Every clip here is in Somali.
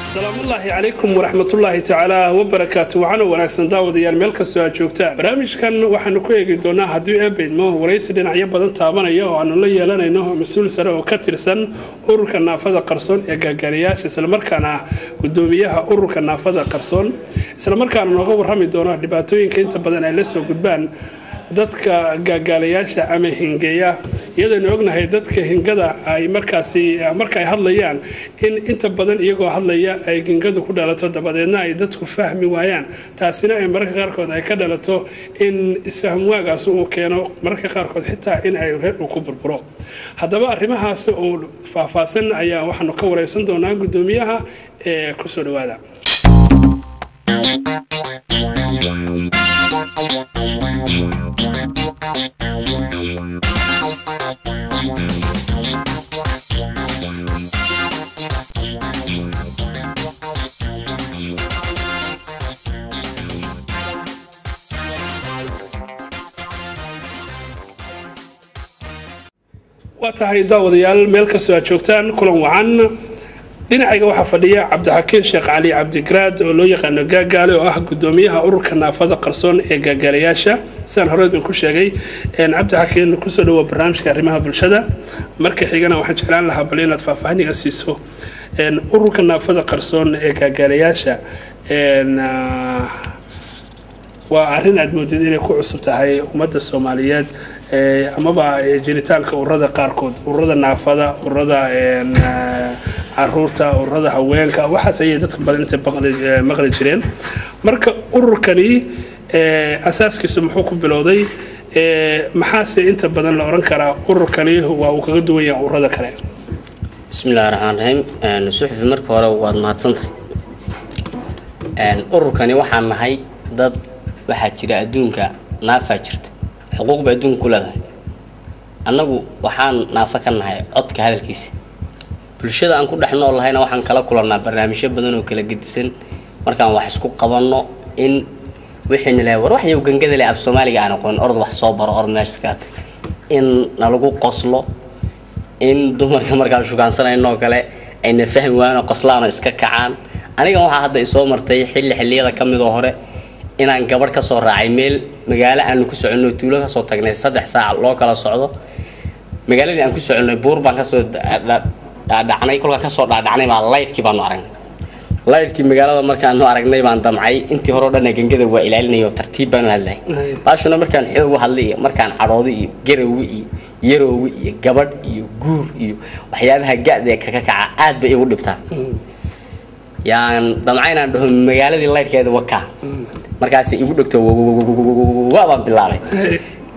السلام الله عليكم ورحمة الله تعالى وبركاته وعنا ونكسن داود يا الملك السؤال جوكتا برامج كان وحنا كوي قدونا هدوء بين ما ورئيس دين عيب بدن تابنا ياه عن الله يلنا إنه مسؤول سر وكتير سن أورك النافذة قرصون إجاجرياش سلمر كان قدوميها أورك النافذة قرصون سلمر كان نقول رمي دونا دباتوين كنت بدن لسه قدبان dadka gaagalayaasha ama hingeeya iyadoo ognahay dadka hingada ay markaasi marka ay hadlayaan in inta badan iyagoo hadlaya ay hingadu ku dhalato dabadeedna ay dadku fahmi waayaan taasina ay marka qaarkood ay ka dhalato in isfaham waagaas uu keeno marka qaarkood xitaa in ay reer ku burburo hadaba arrimahaas oo faahfaahsan ayaa waxaanu ka wareysan doonaa gudoomiyaha ee ku soo dhawaada وتحيي داود يال ملك سوا جوكتان كلهم وعن دينعيga waxa fadhiya Cabdixakiin Sheekh Ali Cabdigraad oo loo yaqaan gaagaale oo ah gudoomiyaha ururka naafada qarsoon ee gaagalayaasha san hore ku sheegay in Cabdixakiin ku soo dhawo barnaamijka arrimaha bulshada marka xigana waxaan jeclaan lahaa bal inaad faahfaahin siiso in ururka naafada qarsoon ee gaagalayaasha waa arrin aad moodid inay ku cusub tahay ummadda Soomaaliyeed amaba jiritaanka ururada qaarkood ururada naafada ururada caruurta ururada haweenka waxaas ay dadka badan inta maqli jireen marka ururkani asaaskiisu muxuu ku bilowday maxaase inta badan la oran karaa ururkani waa uu kaga duwan yahay ururada kale bismillaahir rahmaanir rahiim suxufi marka hore waad mahadsantahay ururkani waxaan nahay dad waxa jira adduunka naafa jirta xuquuq ba adduunka ku leedahay annagu waxaan naafa ka nahay codka hadalkiisa bulshada aan ku dhaxnoo lahayna waxaan kala kulanaa barnaamijyo badan oo kala gedisan markaan wax isku qabanno in wixii nilay war wax yow gangada leh af Soomaaliga aan aqoon orod wax soo baro orod meeshkaad in nalagu qoslo in dumarka markaa shugaansanayno kale ayna fahmi waana qoslaano iska kacaan aniga waxa hadda i soo martay xilliyada kamid oo hore inaan gabar ka soo raacay meel magaalo aan ku socono tuulo ka soo tagnay 3 saac loo kala socdo magaaladii aan ku soconay buur baan ka soo dhacnay kulka ka soo dhacnay baa laydkii baan aragnay laydkii magaalada markaan noo aragnay baan damcay intii hore dhan gangada waa ilaalinayo tartiib baan hadlay baashuna markaan xoog u hadlay markaan cadhoodo iyo garowi iyo yaroowi iyo gabadh iyo guur iyo waxyaabaha gaad ee ka kaca aad bay igu dhibtaan yaan damcaynaan dhaho magaaladii laydkeeda waka markaas igu dhigto waa baan bilaabay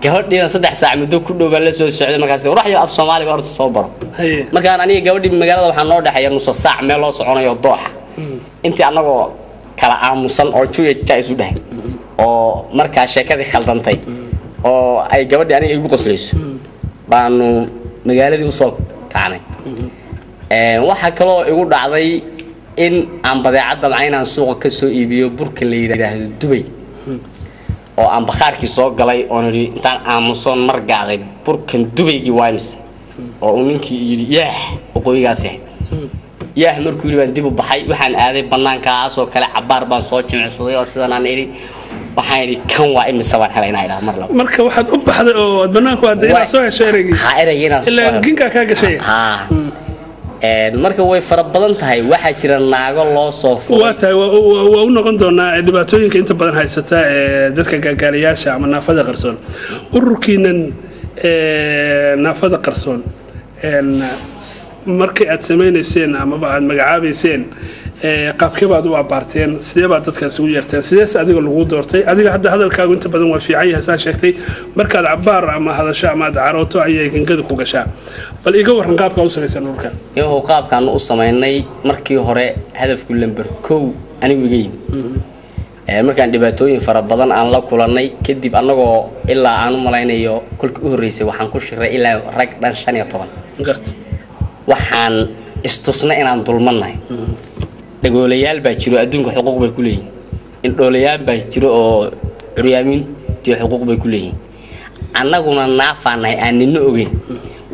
gabadhii 3 saac muddo ku dhow baa la soo socday markaas waxyo af Soomaaliga orod soo baro markaan aniga gabadhii magaalada waxaan noo dhaxay nus saac meel loo soconayo dooxa intii anagoo kala aamusan oo juuyeedka isu dhahay oo markaa sheekadii khaldantay oo ay gabadhii aniga igu qoslayso baanu magaaladii u soo kacnay waxa kale oo igu dhacday in aan badeecada macaynaan suuqa ka soo iibiyo burka la yiraahdo Dubai oo aan bakhaarkii soo galay oo intaan aamuson mar gaaday burkan Dubai-gi waamis oo ninkii yiri qoygaas markuu yiri baan dib u baxay waxaan aaday banaankaas oo kale cabaar baan soo jimicsaday oo sidaan aan iri waxaan iri kan waa imisa waan helaynaa ilaa mar laba marka waxaad u baxday oo banaanka waa deeynaa soo hesheerigi ilaa ginka ka gashay marka way fara badan tahay waxa jira naago loo soo fuulay waa u noqon doonaa dhibaatooyinka inta badan haysata dadka gaagalayaasha ama naafada qarsoon ururkiinan naafada qarsoon markii aad sameeynayeen ama aad magacaabayseen qaabkee baad u abaarteen sidee baad dadkaas ugu yeerteen sidees adiga lagu doortay adiga hadda hadalkaagu inta badan waa fiican yahay saan sheegtay markaad cabaar ama hadasho ama carooto ayay gangada ku gashaa bal iga waran qaabka u sameeysan ururkan iyo qaabkan u sameeynay markii hore hadafku lambar 1 anigu iga yimid markaan dhibaatooyin fara badan aan la kulanay kadib annagoo ilaa aan u malaynayo kolkii u horreysay waxaan ku shiray ilaa rag dhan 15 waxaan istusnay inaan dulmannahay dhagoolayaal baa jiro adduunka xuquuq bay ku leeyihiin indhoolayaal baa jiro oo curyaamintii xuquuq bay ku leeyihiin annaguna naafaanahay aan nina ogeyn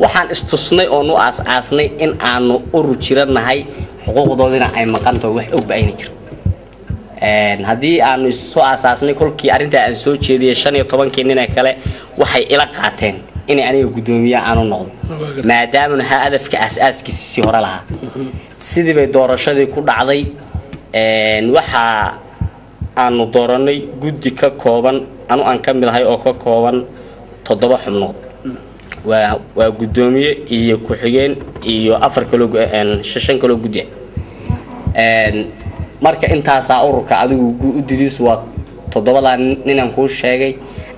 waxaan istusnay oo nu aas-aasnay in aanu urur jiranahay xuquuqdoodina ay maqanto wax ogba ayna jiro haddii aanu soo asaasnay kolkii arrinta aan soo jeediyay 15 nin kale waxay ila qaateen in aniga gudoomiye aanu noqdo maadaama hadafka aasaaskiisii hore lahaa sidii bay doorashadii ku dhacday waxa aanu dooranay guddi ka kooban aan ka mid ahay oo ka kooban 7 xubnood waa gudoomiye iyo ku-xigeen iyo 4 kale 6 kale guddi marka intaas ururka adigu u didiis waa 7 nin aan ku sheegay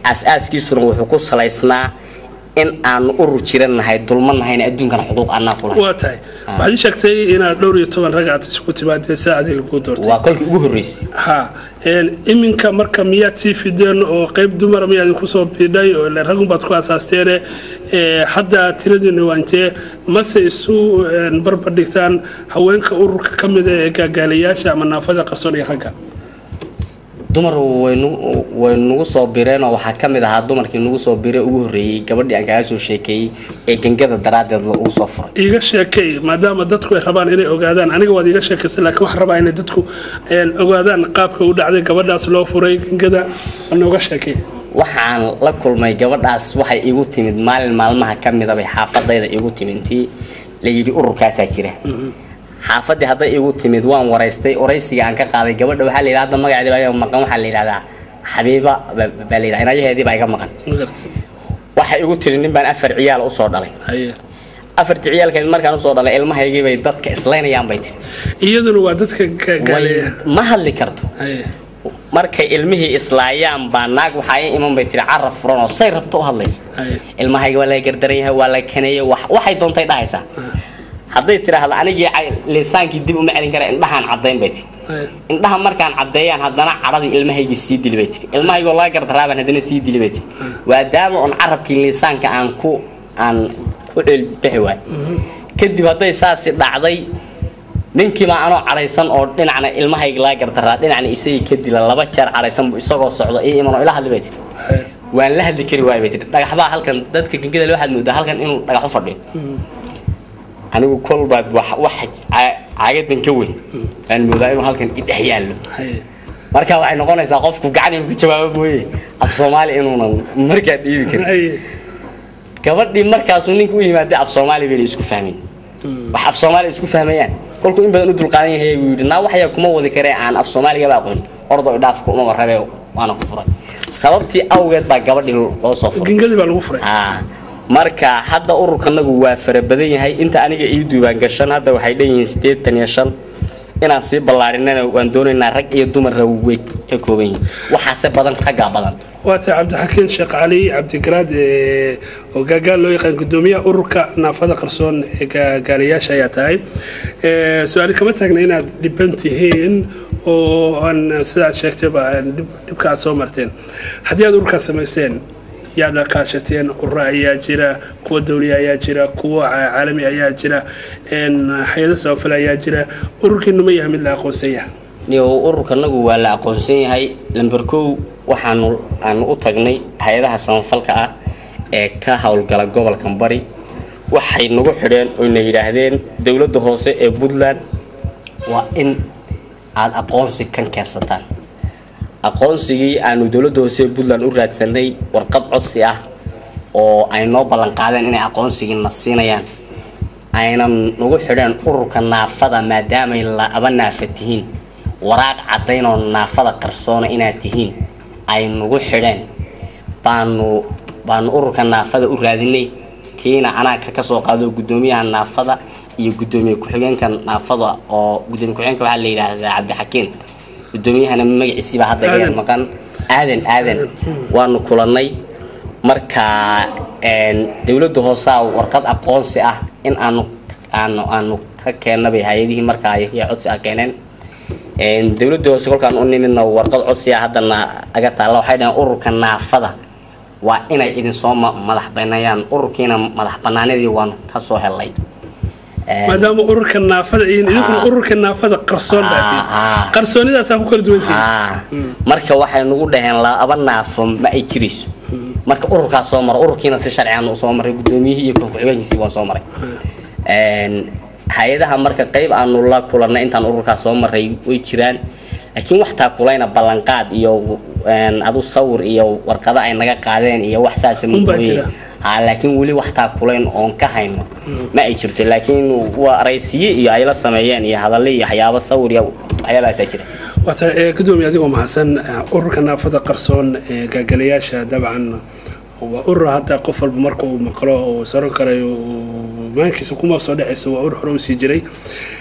aasaaskiisuna wuxuu ku salaysnaa in aan urur jiranahay dulmanahay adduunkan xuquuq aan ku lahayn waa tahay waxaad sheegtay inaad dhowr iyo 10 rag isku timaadeen saacadii lagu doortay waa kolkii ugu horeysay iminka marka miyaad sii fideen oo qayb dumar miyaad ku soo biidhay oo rag baad ku asaasteen hadda tiradina waa intee mase isu barbar dhigtaan haweenka ururka kamid ee gaagaalayaasha ama naafada qarsoon ee ragga dumar way nagu soo bireen oo waxa kamid ahaa dumarkii nagu soo biray ugu horeeyay gabadhii aan kaga soo sheekeeyay ee gangada daraadeed ugu soo furay iga sheekay maadaama dadku ay rabaan inay ogaadaan aniga waad iga sheekaysan laakiin wax rabaa inay dadku ogaadaan qaabka u dhacday gabadhaas loo furay gangada nooga sheekay waxaan la kulmay gabadhaas waxay igu timid maalmaha kamid ah bay xaafadayda igu timidtii la yiri ururkaas jira xaafadii hadday igu timid waan wareystay oreysiga aan ka qaaday gabadha waxa la yiraahdaa magaceeda baa maqan waxa la yiraahdaa Habiba baa la yiraahdaa inayaheedii baa iga maqan waxa igu tiri nin baan 4 ciyaal u soo dhalay 4 ciyaalkeed markaan u soo dhalay ilmahaygii bay dadka islaynayaan bay tiri iyaduna waa dadka gaaleeya ma hadli karto markay ilmihii islaayaan baa naag waxa ay iman bay tiri caraf furan oo say rabto u hadlaysa ilmahayga waa la gardaran yahay waa la kaneeyay waxay doontay dhahaysa hadday tiraahdo anigii lisaankii dib u macalin kara indhahan cadeyn bay tiri indhaha markaan cadeeyaan haddana caradii ilmahayga sii dilay bay tiri ilmahayga la gardaraaban haddana sii dilay bay tiri waadaama on carabkii lisaanka aan ku bixi waay kadib hadday saasi dhacday ninkii ma anoo caraysan oo dhinacna ilmahayga la gardaraa dhinacna isagii ka dila 2 jeer caraysan isagoo socdo ee imano ila hadlay bay tiri waan la hadli kari waay bay tiri dhagaxbaa halkan dadka gangada loo had moodaa halkan inuu dhagax u fadhiyo anigu kolbaad wax caagadan ka weyn aan moodaa inuu halkan idhex yaalo marka waxay noqonaysaa qofku gacan ku jawaabo mooyee af Soomaali inuu markaa dhiibi karo gabadhii markaas uu ninku u yimaaday af Soomaali bay isku fahmeen wax af Soomaali isku fahmayaan kolku in badan u dulqaadan yahay uu yidhi naa waxay kuma wadi kareen aan af Soomaaliga baa aqoon ordo dhaafku uma warabay waana ku furay sababtii awgeed baa gabadhii loo soo furay gingadi baa lagu furay marka hadda ururkanagu waa farabadan yahay inta aniga ii duubaan gashan hadda waxay dhanyihiin 85 inaan sii ballaarinana waan doonaynaa rag iyo dumar way ka kooban yihiin waxaase badan ragga badan waata Cabdixakiin Sheekh Ali Cabdigaraad oo gaagaal loo yaqaan gudoomiyaha ururka naafada qarsoon ee gaagaalayaasha ayaa tahay su'aal kama taagna inaad dhibantihiin oo aan sidaad sheegtay baa dhibka soo marteen haddii aad ururka sameyseen يا ذا كاشتين الرأي جرا قوة دولية يا جرا قوة عالمية يا جرا إن حياة سوف لا يا جرا أورك إنه ما يهم إلا قوسية. نيو أورك نجوا ولا قوسية هاي لمبركو وحنو عن أطقني هذا حسن فلكة كهول جل جبل كمبري وحي نجوا حرين ونجرهدين دولة دهوسة بودلان وإن على أقوسي كان كاستان. aqoonsigii aanu dawladda hoose Puntland u raadsanay warqad codsi ah oo ay noo balan qaadeen inay aqoonsigii na siinayaan ayna nagu xidheen ururka naafada maadaama ay la abanaafatihiin waraaq cadeyn oo naafada qarsoon inaad tihiin ay nagu xidheen baanu ururka naafada u raadinay tiina anaa ka soo qaado gudoomiyaha naafada iyo gudoomiye ku-xigeenka naafada oo gudoomiye ku-xigeenka waxa la yiraahdaa Cabdixakiin guddoomiyahana magaciisa baa hadda yar maqan aadan waanu kulanay marka dawladda hoose warqad aqoonsi ah in aanu ka keenay hay'adihii marka ay codsi ah keeneen dawladda hoose kolkaan u nimidna warqad codsiya haddana aga taalla waxay dhahaan ururka naafada waa inay idin soo madax banneeyaan ururkiina madax bannaanidii waan ka soo helay maadaama ururka naafada idinkuna ururka naafada qarsoon baa qarsoonidaas ku kala duwan tahay marka waxay nagu dhaheen laba naafo ma ay jirayso marka ururkaas soo maray ururkiina si sharci ah u soo maray gudoomiyihii iyo ku-xigeenkiisii waan soo maray hay'adaha marka qayb aanu la kulanay intaan ururkaas soo maray way jiraan laakiin wax taa kulayna ballanqaad iyo adu sawir iyo warqada ay naga qaadeen iyo wax saas mooyee laakiin wali wax taa kulayn oon ka hayno ma ay jirto laakiin waa raysiye iyo ay la sameeyeen iyo hadallo iyo waxyaabo sawir iyo waxyaalahaas jira wata gudoomiye adigoo mahadsan ururka naafada qarsoon gaagalayaasha dabcan waa urur hadda qof walba marka uu maqlo oo saro karayo maankiisa kuma soo dhacayso waa urur hore u sii jiray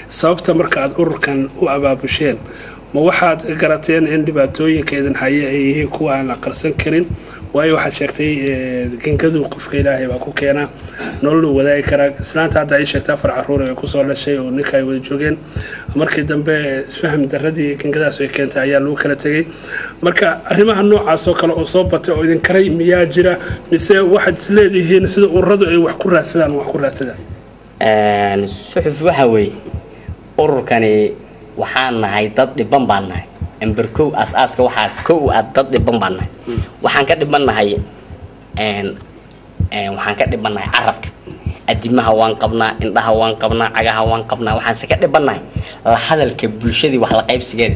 sababta marka aad ururkan u abaabusheen ma waxaad garateen in dhibaatooyinkeedan haye ay yihiin kuwa aan la qarsan karin waayo waxaad sheegtay gingadu qofka ilaahay baa ku keenaa nolol wadaagi karaa islaanta hadda ay sheegtay afar caruur ay kusoo dhashay oo ninka ay wada joogeen markii dambe isfaham darradii gingadaas ay keentay ayaa lagu kala tegay marka arrimaha noocaas oo kale oo soo batay oo idin karay miyaa jira mise waxaad isleedihiin sida ururadu ay wax ku raadsadaan suxuf waxa weeye ururkani waxaan nahay dad dhiban baan nahay ambarkow aasaaska waxaa kow aad dad dhiban baan nahay waxaan ka dhibannahay carabka adimaha waan qabnaa indhaha waan qabnaa cagaha waan qabnaa waxaanse ka dhibannahay la hadalka bulshadii wax la qaybsigeeda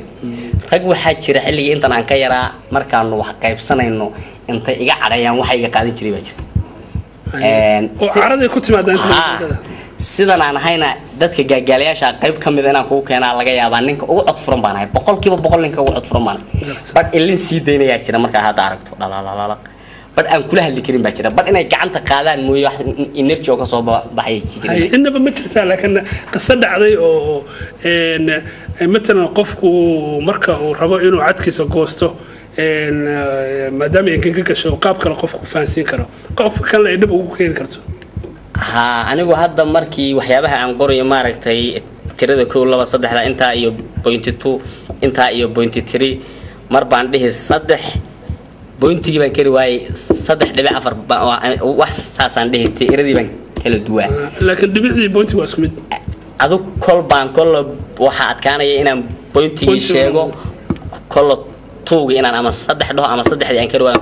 rag waxaa jira xilligii intan aan ka yaraa markaanu wax qaybsanayno intay iga cadhayaan waxa iga qaadan jiray baa jira sidan aan ahayna dadka gaagalayaasha qayb kamid inaan kugu keenaa laga yaabaa ninka ugu cod furan baan ahay boqolkiiba boqol ninka ugu cod furan baan bad ilin sii deynayaa jira markaa hadda aragto dhalaalala bad aan kula hadli karin baa jira bad inay gacanta qaadaan mooyo wax energy oo ka soo baxay jiray inaba ma jirtaa laakiin qasad dhacday oo مثلا قفكو مركا وربا إنه عدكيس قوستو ما دام يمكن كشو قاب كلا قفكو فانسين كرو قف كلا يدب وكين كرتو ها أنا وهذا مركي وحيابها عن قرية ماركتي كرده كل لبا صدح لا أنت أيو بوينت 2 أنت أيو بوينت 3 مربع عنده صدح بوينت جبان كرواي صدح دبع أفر وحساس عنده تيردي بان كل دواء لكن دبع بوينت واسمد هذا كل بان كل واحد كان ينا بوينت يشيعو كل توجي إن أنا صدح ده أما صدح يعني كرواي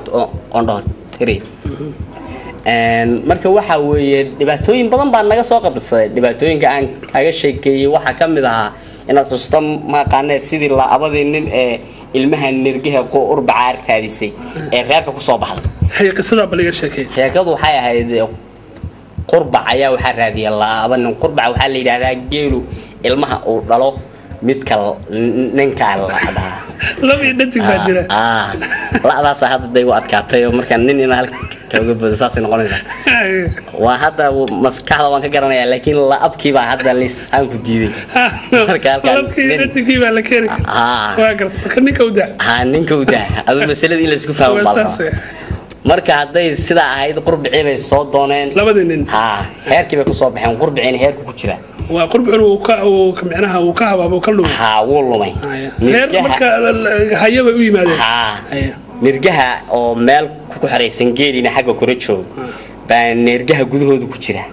عنده تري marka waxa weeye dhibaatooyin badan baa naga soo qabsaday dhibaatooyinka aan kaga sheekeeyay waxa kamid ah inaad xusto ma qaanay sidii la abadeenin ee ilmaha nirgaha qo urbaca raadisay ee reerka ku soo baxday hay qisada baliga sheekay sheekadu waxay ahayd qurbac ayaa waxa raadiyay la abanin qurbac waxa la yiraahdaa geelu ilmaha uu dhalo mid kale ninka la dhahaa labi dhadig baa jira laadaas hadda day u adkaatay marka nin ina halka kaga badasay noqonaysa waa hadda maskaxda waan ka garanayaa laakiin la abkii baa hadda lisaan ku diiday marka halka dhadigii baa la keenay waa gartay marka ninka u daa adu masalada in la isku fahmo baa marka haday sida ahayd qurbicii bay soo dooneen labada nin heerkii bay ku soo baxeen qurbiciina heerku ku jira وقرب عنو كمعناها وكهبة وكله والله ما هير مركا هيا بيوي ماذا نرجعها أو مال كحري سنجيري نحاجة كورتشو بنرجعها جذوه دو كتيرة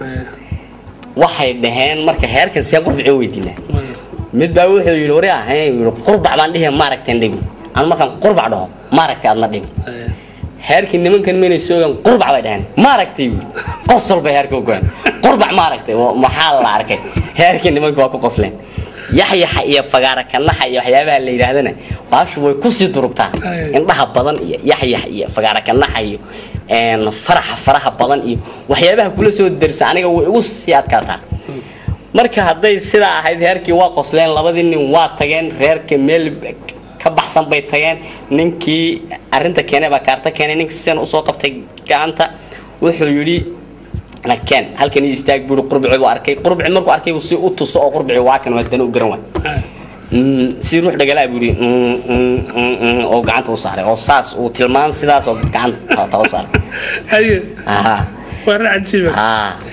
واحد دهان مركا هير كان سيقرب عوي دينا متباوي يلوريا هاي قرب عمليه مارك تندبي أنا مثلا قرب عدهم مارك تعال ندبي هيركن نمن كان من السوق قرب عبدهن ما ركتي قصل بهيرك وقان قرب ما ركتي محل عركي هيركن نمن كوا قصلين يحيى حيا فقارك الله حيا حيا اللي يرهدنا باش ويكسي دربتا إن ده بدن يحيى حيا فقارك الله حيا إن فرح بدن وحيا به كل سوى الدرس أنا وسيات كاتا مركه هذا السيرة هيد هيركي واقصلين لبدين واتجن هيرك ميل كبحسن بيتين نينكي أرنتا كأنه بكارتا كأنه نينك سين أصوات قبتي كأنتا وحيولي أنا كان هل كان يستقبل قرب عوا أركي قرب عمرك أركي وصي أتصو قرب عوا كانوا يدنو جروان سيروح دجلا يقولي أو قعنت وصار أو صاص وتلمان سداس أو قعنت توصل أيه ورا عجيبة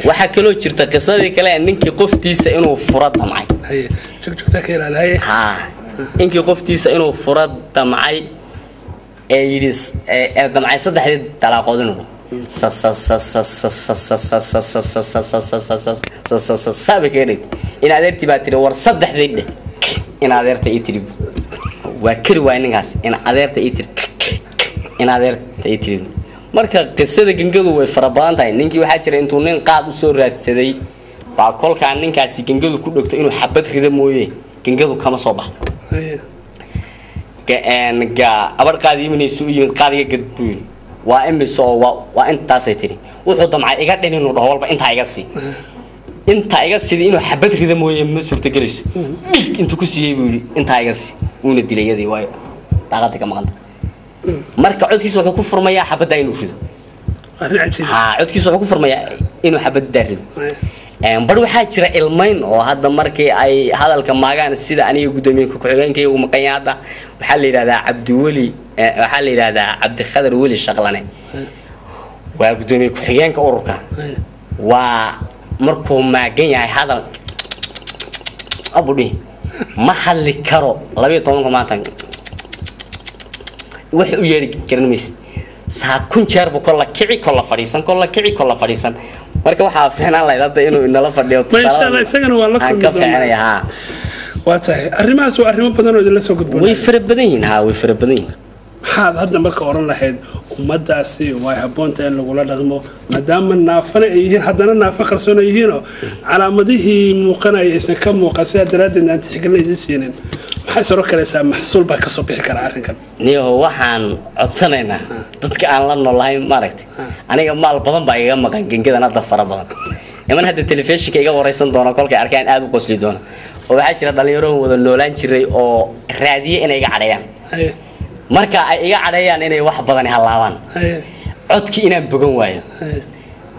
وحكلو شرطة قصة كلا نينكي قفتي سإنه فرط معي أيه شو تكير على هاي inkii qoftiisa inuu fura damcay ee yidhi damcay saddexdii dalaaqood inuu sabakeenay in adeertii baa tiri war saddexdii dheh in adeerta ii tiri waa kari waay ninkaas in adeerta ii tiri in adeerta ii tiri marka qisada gangadu way fara badan tahay ninkii waxaa jira intuu nin qaad u soo raadsaday baa kolkaa ninkaasi gangadu ku dhigto inuu xabad rida mooyee gangadu kama soo baxo abadh qaad iimanaysu u yimid qaadiga gadbuyn waa imise oo waa intaasay tiri wuxuu damcay iga dhin inuu dhaho walba intaa iga sii intaa iga sidii inuu xabad rida mooyee ma suurtagelayso dhig intuu ku siiyey buu yidhi intaa iga sii wuuna dilay iyadii waayo daaqadii ka maqanta marka codkiisa wuxuu ku furmayaa xabadda inuu rido codkiisa wuxuu ku furmayaa inuu xabadda rido bar waxaa jira ilmayn oo hadda markii ay hadalka maagaan sida aniga gudoomiye ku-xigeenkayga uu maqan yahay hadda waxaa la yidhahdaa cabdiweli waxaa la yidhahdaa cabdikhadar weli shaqlane waa gudoomiye ku-xigeenka ururka waa markuu maagan yahay hadal abudhi ma hadli karo 12 maanta wax u yeeri karin maysid saa kun jeer buu kolla kici kolla fadhiisan kolla kici kolla fadhiisan marka waxaa fiicnaan lahayd hadda inuu inala fadhiyo inshallah isagana waa la kulmay waa tahay arrimahaas waa arrimo badan oo idin la soo gudboon way fara badan yihiin way fara badan yihiin maxaad hadda marka oran lahayd ummadaasi way habboonta in lagula dhaqmo maadaama naafana ay yihiin haddana naafa qarsoon ay yihiin oo calaamadihii muuqanaya aysan ka muuqan sidaa daraaddeed aan tixgelin idin siinin maxay saro kalaysaa maxsuul baa ka soo bixi kara arrinkan niyo waxaan codsanaynaa dadka aan la noolahay maaragtay aniga maal badan baa iga maqan gengadan hadda fara badan iman hadda telefishinka iga waraysan doona kolkay arkaan aad u qosli doona oo waxaa jira dhalinyaro wada noolaan jiray oo raadiye inay iga cadheeyaan marka ay iga cadheeyaan inay wax badan halaabaan codki inaan bogan waayo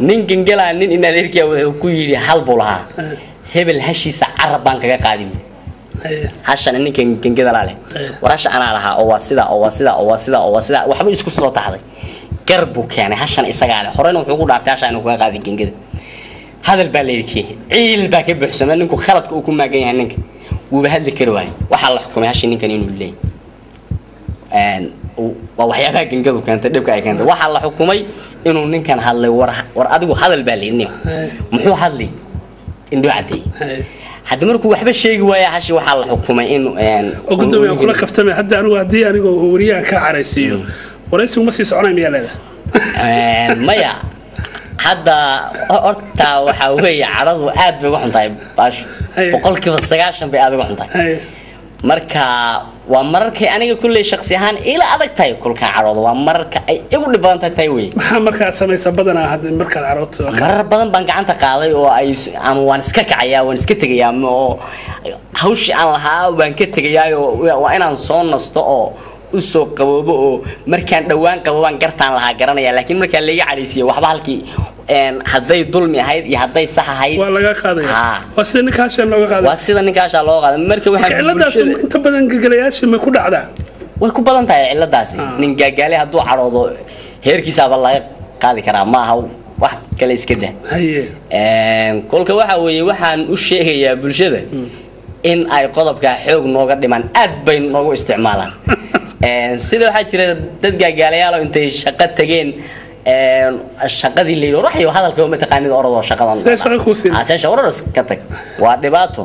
nin gangala nin in adeerkiya wuxuu ku yiri hal buu lahaa hebel hashiisa carab baan kaga qaadin hashan ninkan gangada laale warasha ana lahaa oo waa sida oo waa sida oo waa sida oo waa sida waxba isku soo taxday garbu keenay hashan isaga leh horena wuxuu ku dhaartay hashan inuu kaga qaadin gangada hadal baa leeyahay ciil baa ka buuxsamay ninku khaladka uu ku maagan yahay ninka wuu hadli kari waay waxa la xukumay hashan ninkan inuu leeyahay waa waxyaabaha gangadu keentay dhibka ay keentay waxa la xukumay inuu ninkan hadlay war adigu hadal baa leeyahay muxuu hadlay indho caday hadda markuu waxba sheegi waaya hashi waxa la xukumay in gudoomiye kula kaftamay hadda anigu wariyaha ka caraysiyo waraysigu ma sii soconay miyaa leedahay maya hadda horta waxa weeye caradu aad bay ugu xuntahay baashu boqolkiiba 90 bay aad ugu xuntahay marka waa mararkay aniga kulli shakhsi ahaan ila adag tahay kulka caroodo waa mararka ay igu dhiban tahay way waxa marka samaysa badana hadda marka carooto marar badan baan gacanta qaaday oo ay ama waan iska kacayaa waan iska tagayaa oo hawshi aan lahaa waan ka tagayaa waa inaan soo nasto oo u soo qaboobo oo markaan dhawaan qabaan gartaan lahaa garanaya laakiin marka la iga cariisiyo waxba halkii hadday dulmi ahayd iyo hadday sax ahayd waa laga qaaday waa sida ninkaasha looga qaaday waa sida ninkaasha loo qaaday marka waxa ciladaas inta badan gagalayaasha ma ku dhacdaa way ku badan tahay ciladaasi nin gagaale hadduu caroodo heerkiisa ba laga qaadi karaa ma aha wax kale iska dah kolka waxa weeye waxaan u sheegayaa bulshada in ay qodobka xoog nooga dhiman aad bay noogu isticmaalaan sida waxa jira dad gagaalayaal intay shaqo tageen shaqadii leeyo ruuxiyo hadalka ma taqaanid orado shaqadan shaqo oros ka tag waa dhibaato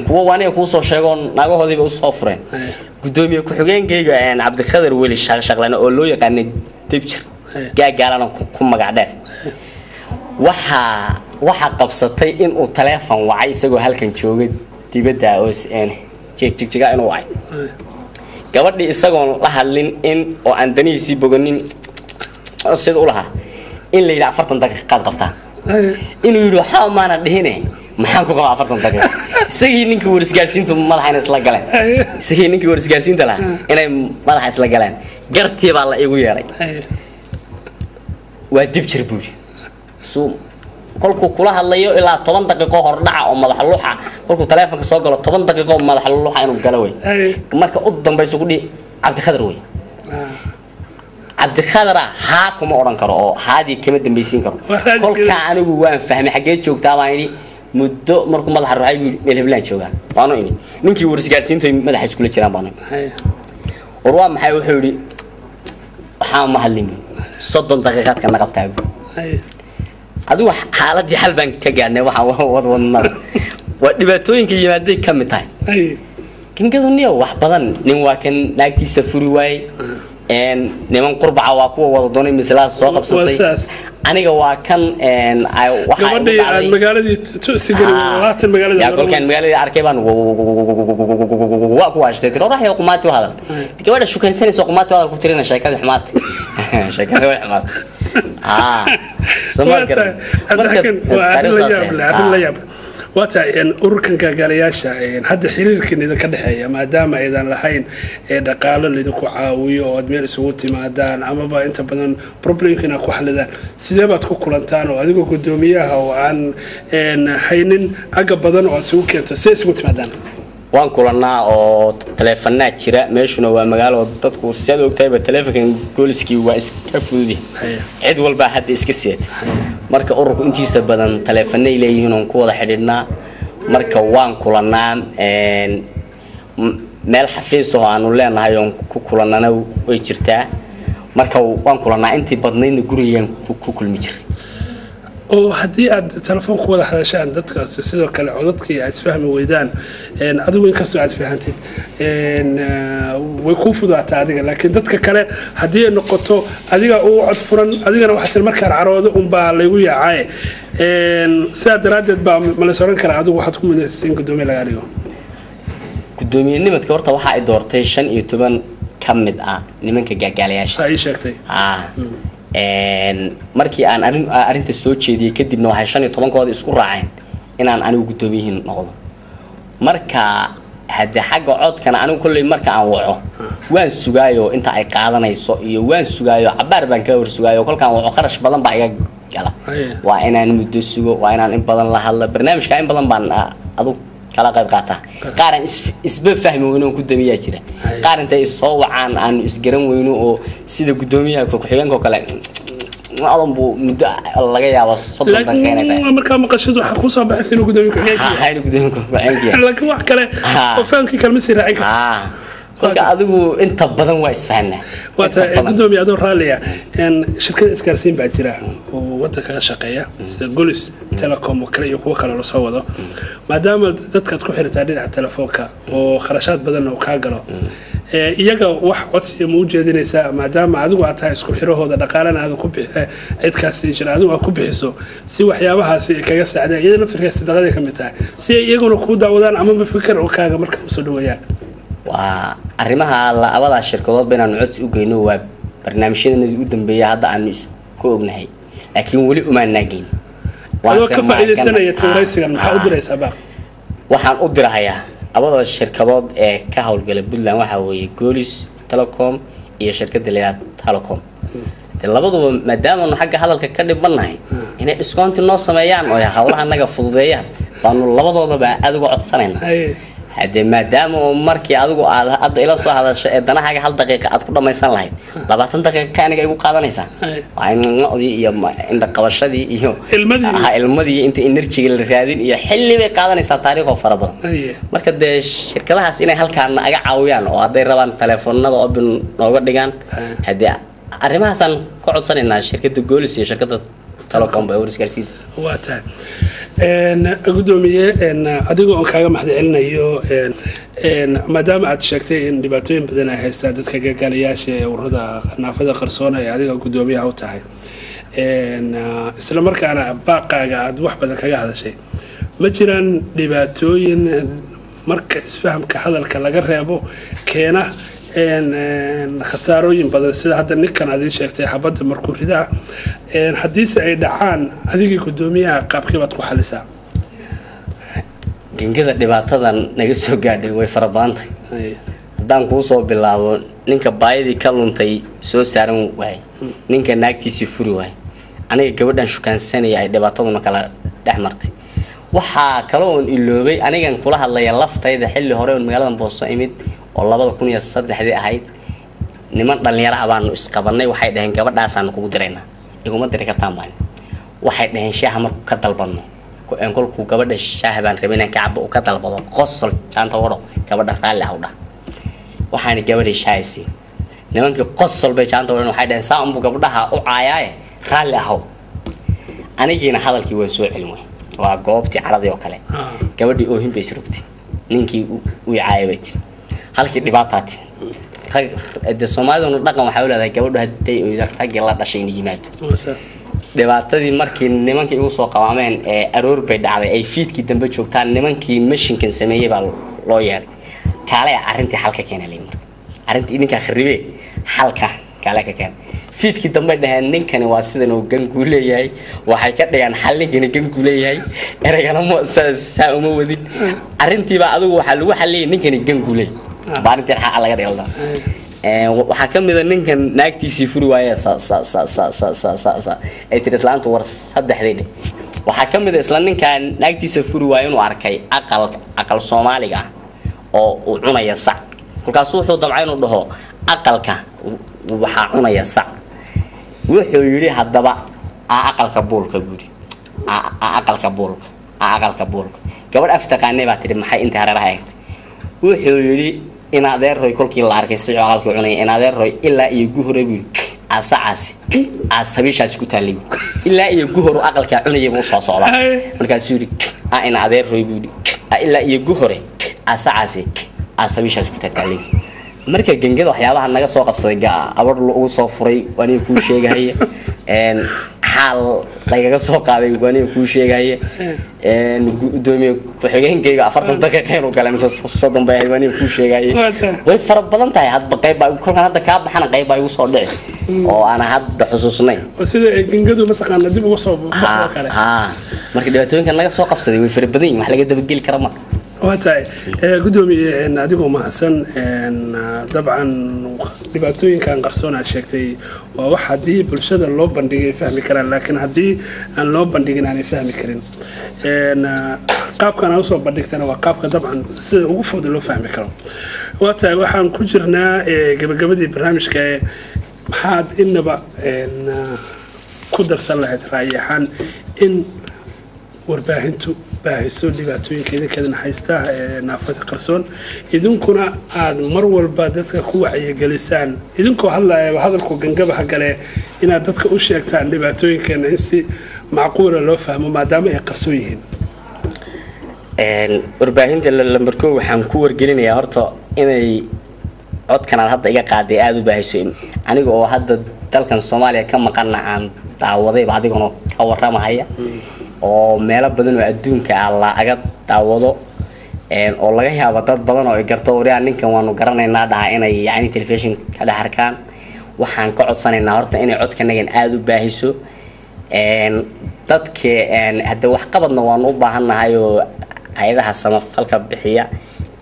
kuwa waanay ku soo sheegoon nagahoodiba u soo fureen gudoomiye ku-xigeenkayga cabdikhadar weli shaqlana oo loo yaqaanay dibjir gagaalana ku magac dheer waxa qabsatay in uu telefoon wacay isagoo halkan joogay dibadda oo jigjiga inuu wacay gabadhii isagoon la hadlin in oo aan danihiisii boganin sida u lahaa in la yidhi 40 daqiiqo qabtaa inuu yidhi waxa maana dhihine maxaan ku qabaa 40 daqiiqo isagii ninkii warisgaarsiinta madaxa isla galeen isagii ninkii warisgaarsiinta la inay madaxa isla galeen gartii baa la igu yeeray waa dib jir buuri soo kolku kula hadlayo ilaa 10 daqiiqo hor dhaca oo madax luuxa kolku telefoonka soo galo 10 daqiiqo madax luuxa inuu galo way marka u dambayso ku dhii cabdikhadar way cabdikhadar ha kuma oran karo oo haadi kama dambaysiin karo kolka anigu waan fahmay xageed joogtaa baan yiri muddo markuu madaxa ruuxay meel heblaan joogaa waanu imid ninkii warisgaarsiintu madaxa iskula jiraan baanu war waa maxay wuxuu yiri waxaan ma hadlin 30 daqiiqad ka naqabtaa adigu xaaladii xal baan ka gaarnay waxaan wadwadnaa waa dhibaatooyinka yimaaday ka mid tahay kingaduniyo wax badan nin waa kan naagtiisa furi waay niman qurbaca waa kuwa wada doonay mislaas soo qabsatay aniga waa kan waxa gabadhii magaaladii tusiga laatan magaaladii yaa kolkaan magaaladii arkay baan waa ku waashay tiro raxay qumaati u hadal gabadha shukaysanayso qumaati hadal ku tirina sheekada xumaad sheekada way xumaad la yaab wata ururkan gaagalayaasha hadda xiriirkan idinka dhaxeeya maadaama aydan lahayn dhaqaalo lidinku caawiyo oo meel isugu timaadaan amaba inta badan problemkina ku xalidaan sidee baad ku kulantaan oo adigoo gudoomiyaha oo aan haynin aga badan oo isugu keento see isugu timaadaan waan kulanaa oo taleefanaa jira meeshuna waa magaalo dadku sidoo ogtayba taleefankan gooliskii waa iska fudud cid walba hadda iska seet marka ururku intiisa badan taleefanay leeyihiin oo ku wada xidhiidhnaa marka waan kulanaa meel xafiis oo aanu leenahay oo ku kulanana way jirtaa marka waan kulanaa intii badnaydna guriyeen ku kulmi jiray oo haddii aad telefoonku wada hadashaan dadkaas sidoo kale codadkii aad isfahmi weydaan adigu inkastoo aad fahantid way kuu fudaataa adiga laakiin dadka kale haddii ay noqoto adiga uu cod furan adigana waxaa tir markaan caroodo unbaa laygu yaacaaye sidaa daraaddeed baa ma la soran karaa adigu waxaad ku midaysiin gudoomiye laga dhigo gudoomiyanimadka horta waxa ay doortay 15 ka mid ah nimanka gaagalayaasha saa ii sheegtay markii aan arinta soo jeediyay kadibna waxay 15 kooda isku raaceen inaan anigu gudoomiyihiin noqdo marka hadda xagga codkana anigu kulay marka aan waco waan sugaayo inta ay qaadanayso iyo waan sugaayo cabaar baan ka war sugaayo kolkaan waco qarash badan baa iga gala waa inaan muddo sugo waa inaan in badan la hadlo barnaamijka in badan baan adu kala qayb qaata qaaran isba fahmi weyno ku damiya jira qaaran tay soo wacaan aan isgaran weyno oo sida gudoomiyaha ku xigeenka kale adan buu muddo laga yaabo 30 daqiiqo marka maqashadu waxa ku soo baxay inuu gudoomiyaha ku xigeenka hayna gudoomiyaha ku xigeenka laakiin wax kale oo fahamki kalma sii raacin kolka adigu inta badan waa isfahanaa wata gudoomiyaha adoo raaliya shirkada isgaarsiin baa jira oo wadanka ka shaqeeya sida Golis Telecom oo kale iyo kuwa kale la soo wado maadaama dadka ku xiriirtaa dhinaca telefoonka oo kharashaad badan oo ka galo iyaga wax codsi ma u jeedinaysaa maadaama adigu aad tahay isku xirahooda dhaqaalana aad ku bixi cidkaasi jira adigu aad ku bixiso si waxyaabahaasi kaga saacdaan iyada naftirkiisa sadaqada ka mid tahay si iyaguna ku daawadaan ama fikir oo kaaga marka u soo dhaweeyaan waa arrimaha labada shirkadood beenan codsi u geyno waa barnaamijyada u dambeeya hadda aan isku ognahay laakiin wali uma naagin waa ka faa'iideysanaya tawaraysigan maxaa u diraysaa baa waxaan u dirahayaa abada shirkadood ee ka hawlgala Puntland waxa weeye Golis Telecom iyo shirkadda Leela Telecom labaduba maadaama aanu xagga hadalka ka dhibanahay inay discount noo sameeyaan oo hawlaha naga fududeeyaan baanu labadoodaba adigu codsanayna hadda maadaama markii adigu aad hadda ila soo hadashay ee danahaaga hal daqiiqo aad ku dhamaysan lahayd 20 daqiiqo ka aniga igu qaadanaysaa waa in noqdii iyo inta qabashadii iyo ilmadii inta energy la raadin iyo xilli bay qaadanaysaa taariikh oo fara badan marka de shirkadahaas inay halkaan aga caawiyaan oo haday rabaan telefoonada oo bin nooga dhigaan hadda arrimahaasaan ku codsanaynaa shirkadda Golis iyo shirkadda Telecom bay warisgaarsiin waata gudoomiye adigu oo kaaga mahadcelinayo maadaama aad sheegtay in dhibaatooyin badan ay haystaan dadka gaagalayaasha ee ururada naafada qarsoon ee adiga gudoomiyaha u tahay isla markaana baaqaaga aad wax badan kaga hadashay ma jiraan dhibaatooyin marka isfahamka hadalka laga reebo keena khasaarooyin badan sida hadda ninkan aad sheegtay xabada markuu ridaa hadiise ay dhacaan adigii gudoomiyaha qaabkii baad ku xalisaa gingada dhibaatadan naga soo gaadhay way fara badan tahay haddaan kuu soo bilaabo ninka baayadii ka luntay soo saaran waay ninka naagtiisii furi waay aniga gabadhan shukaansanaya ay dhibaataduna kala dhex martay waxaa kaloo iloobay anigan kula hadlaya laftayda xilli hore oo magaalada Booso imid oo 2003 ahayd niman dhalinyaro ah baan isqabanay waxay dhaheen gabadhaas aan kugu direynaa iguma diri kartaan baan waxay dhaheen shaaha markuu ka dalbano aan kolku gabadha shaahban rabinaan ka cabo ka dalbado qosol jaanta wado gabadha raali ah u dhaa waxaan gabadha shaaysi nimankii qosol bay jaanta wado waxay dhahan saambu gabadha u caayay raali ah anigiina hadalkii waan soo celin way waa goobtii caradii oo kale gabadhii oo hinbay isrugtay ninkii uu caayay halkii dhibaataati rag Soomaalidu dhaqan waxa uu leeyahay gabadhu haday oo rag la dhashay in yimaado dhibaatadii markii nimankii ugu soo qawaameen ee aroor bay dhacday ay fiidkii dambe joogtaan nimankii mashinkan sameeyay baa loo yeeray kale arintii halka keenay marka arintii idinka kharibe halka kale ka keen fiidkii dambe dhahan ninkani waa sidan uu gangu leeyahay waxay ka dhigan xallinkii gangu leeyahay erayana ma saa uma wadin arintii baa adigu waxa lagu xaliyay ninkani gangu leeyahay baarintii waxa laga dhigay waxa kamid ah ninkan naagtiisii furi waayay ay tiri islaantu war saddexdeed waxa kamid ah isla ninkan naagtiisa furi waayay inuu arkay aqal Soomaaliga oo uu cunaya sac kulkaas wuxuu dabcay inuu dhaho aqalka waxa cunaya sac wuxuu yiri hadaba aqalka boolka guri aqalka boolka gabadh aftaqaanay baa tiri maxay inta hareeraha eegtay wuxuu yiri in adeeroy kolkii la arkay si aqalka cunay in adeeroy ilaa iyo guhore bii asaasi asabishaas ku taalay ilaa iyo guhoro aqalka cunayay buu soo socdaa markaas yiri in adeeroy bii ilaa iyo guhore asaasi asabishaas ku taalay marka gangada waxyaabaha naga soo qabsaday abad lagu soo furay wani ku sheegay xal laga soo qaaday wani ku sheegay gudoomiye ku-xigeenkayga 40 daqiiqo oo kale mise 30 bay wani ku sheegay way fara badan tahay hadba qayb ay kolkan hadda ka baxana qayb ay u soo dhicay oo ana hadda xusuusnay sida gangadu ma taqaan dib ugu soo baxo kale marka dhibaatooyinka naga soo qabsaday way fara badan yihiin wax laga daba gali kara ma واتاي قدومي ان اديكو محسن ان طبعا dhibaatooyinka aan qarsoon sheegtay waa wax hadii bulshada loo bandhigay fahmi karaan laakiin hadii aan loo bandhigin aan fahmi karin een qaabkan aan soo bandhigtana waa qaabka dabcan sida ugu fudud loo fahmi karo waataay waxaan ku jirnaa gabagabadii barnaamijka maxaad inaba een ku darsan lahayd raayahan in warbaahintu baahiso dhibaatooyinkeeda kadin haysta naafada qarsoon idinkuna aad mar walba dadka ku wacyigelisaan idinkoo hadalku gangabaha gale inaad dadka u sheegtaan dhibaatooyinkeena in si macquul loo fahmo maadaama ay qarsoon yihiin warbaahinta lambarko waxaan ku wargelinayaa horta inay codkan hadda iga qaaday aad u baahiso aniga oo hadda dalkan Soomaaliya ka maqana aan daawaday baadigoona ka waramahaya oo meelo badan oo adduunka la aga daawado oo laga yaabo dad badan oo ay garto wariyaa ninkan waanu garanaynaa dhaha inay yaani television ka dhaxarkaan waxaan ka codsanaynaa horta inay codkanagan aad u baahiso dadka hadda wax qabadna waan u baahanahay oo hay'adaha samafalka bixiya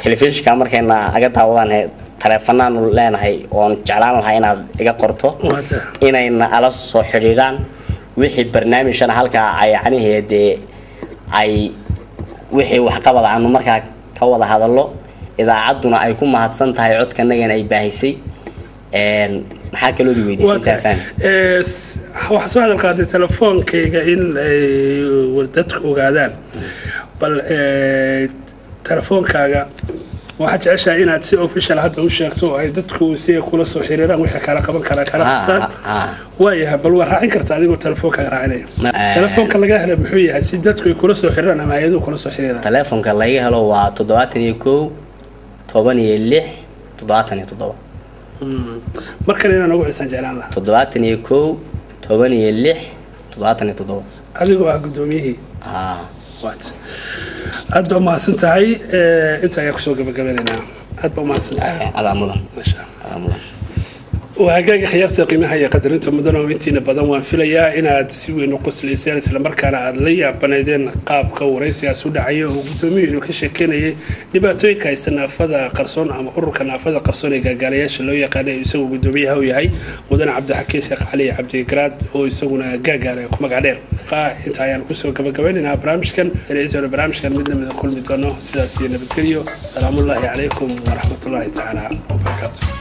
televisionka markayna aga daawadaan telefoonaan leenahay oo jeclaan lahaa inaad iga qorto inayna ala soo xiriiraan wixii barnaamijkan halka ay aniheedee ay wixii wax qabada aanu markaa ka wada hadallo idaacaduna ay ku mahadsan tahay codkanagan ay baahisay maxaa kale oo weydiisay faan waxa soo hadal qaaday telefoonkayga in ay dadku ogaadaan bal telefoonkaaga waxa jeceshahay inaad si official hadda u sheegto ay dadku si kula soo xiriiraan wixii kala qaban kara kala qabtaan waayahay bal waa raacin kartaa adigoo telefoonkaaga raacinaya telefoonka laga helo muxuu yahay si dadku kula soo xiriiraan ama ayadu kula soo xiriiraan telefoonka laga helo waa 71 16 77 markale inaan ugu xisan jeclaan lahaa 71 16 77 adigoo ah gudoomiyihii waad aad ma santahay inta ay ku soo gabagabeynaa aad ma santahay alaamudan masha Allah وهاجاك خيارتي قيمها هي قدر أنت مدن وأنتين بدن وانفليا إن تسوي نقص لسان سلام كان عدلية بنادين قاب كوريس يا سود عيه وقدومي إنه كشكينا نباتوي كيستنا فذا قرصون أم أورك أنا فذا قرصون جالياش اللي يقال يسوي قدومي هو يهي مدن عبد الحكيم شيخ علي عبد الجراد هو يسوينا جاجا كم قادر أنت عيان كسو كمان إنها برامج كان تلفزيون برامج كان مدن من كل مدنه سياسيين بالكريو سلام الله عليكم ورحمة الله تعالى وبركاته.